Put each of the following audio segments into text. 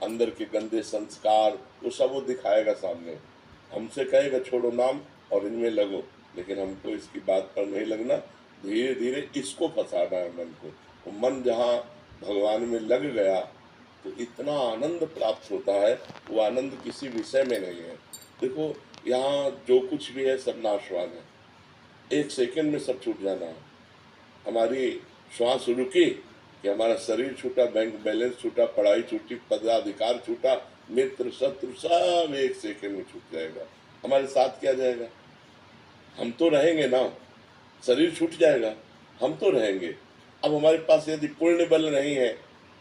अंदर के गंदे संस्कार वो सब वो दिखाएगा सामने। हमसे कहेगा छोड़ो नाम और इनमें लगो, लेकिन हमको इसकी बात पर नहीं लगना। धीरे धीरे इसको फंसाना है मन को। तो मन जहाँ भगवान में लग गया तो इतना आनंद प्राप्त होता है, वो आनंद किसी विषय में नहीं है। देखो यहाँ जो कुछ भी है सब नाशवान है, एक सेकंड में सब छूट जाना है। हमारी श्वास रुकी कि हमारा शरीर छूटा, बैंक बैलेंस छूटा, पढ़ाई छूटी, पदाधिकार छूटा, मित्र शत्रु सब एक सेकंड में छूट जाएगा। हमारे साथ क्या जाएगा? हम तो रहेंगे ना, शरीर छूट जाएगा, हम तो रहेंगे। अब हमारे पास यदि पुण्य बल नहीं है,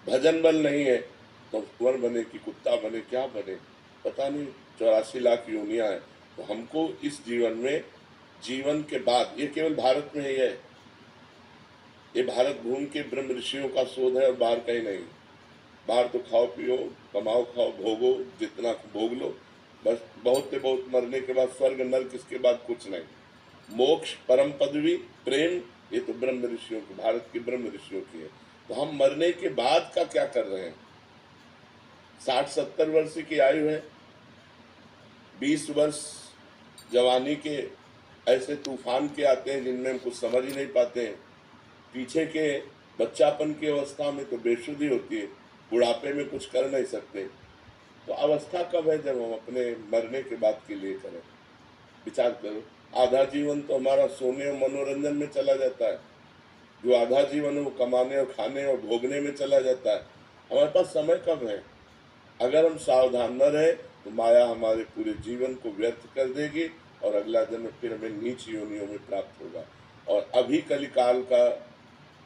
भजन बल नहीं है, तो कुंवर बने कि कुत्ता बने, क्या बने पता नहीं। 84 लाख योनियां हैं। तो हमको इस जीवन में, जीवन के बाद, ये केवल भारत में ही है, ये भारत भूमि के ब्रह्म ऋषियों का शोध है और बाहर कहीं नहीं। बाहर तो खाओ पियो, कमाओ खाओ, भोगो, जितना भोग लो, बस बहुत से बहुत, मरने के बाद स्वर्ग नर्क, इसके बाद कुछ नहीं। मोक्ष, परम पदवी, प्रेम, ये तो ब्रह्म ऋषियों की, भारत के ब्रह्म ऋषियों की है। तो हम मरने के बाद का क्या कर रहे हैं? 60-70 वर्ष की आयु है, 20 वर्ष जवानी के ऐसे तूफान के आते हैं जिनमें हम कुछ समझ ही नहीं पाते हैं। पीछे के बच्चापन की अवस्था में तो बेसुधी होती है, बुढ़ापे में कुछ कर नहीं सकते। तो अवस्था कब है जब हम अपने मरने के बाद के लिए करें? विचार करो। आधा जीवन तो हमारा सोने और मनोरंजन में चला जाता है, जो आधा जीवन है वो कमाने और खाने और भोगने में चला जाता है। हमारे पास समय कब है? अगर हम सावधान न रहे तो माया हमारे पूरे जीवन को व्यर्थ कर देगी और अगला जन्म फिर हमें नीच योनियों में प्राप्त होगा। और अभी कलिकाल का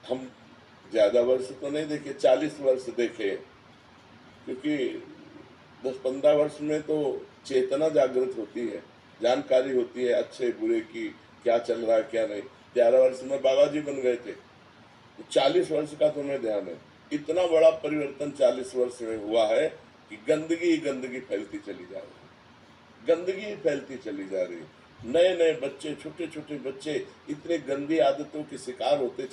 हम ज़्यादा वर्ष तो नहीं देखे, 40 वर्ष देखे, क्योंकि 10-15 वर्ष में तो चेतना जागृत होती है, जानकारी होती है अच्छे बुरे की, क्या चल रहा है क्या नहीं। 11 वर्ष में बाबा जी बन गए थे, तो 40 वर्ष का तुम्हें ध्यान है। इतना बड़ा परिवर्तन 40 वर्ष में हुआ है कि गंदगी ही गंदगी फैलती चली जा रही है, गंदगी ही फैलती चली जा रही है। नए नए बच्चे, छोटे छोटे बच्चे इतने गंदी आदतों के शिकार होते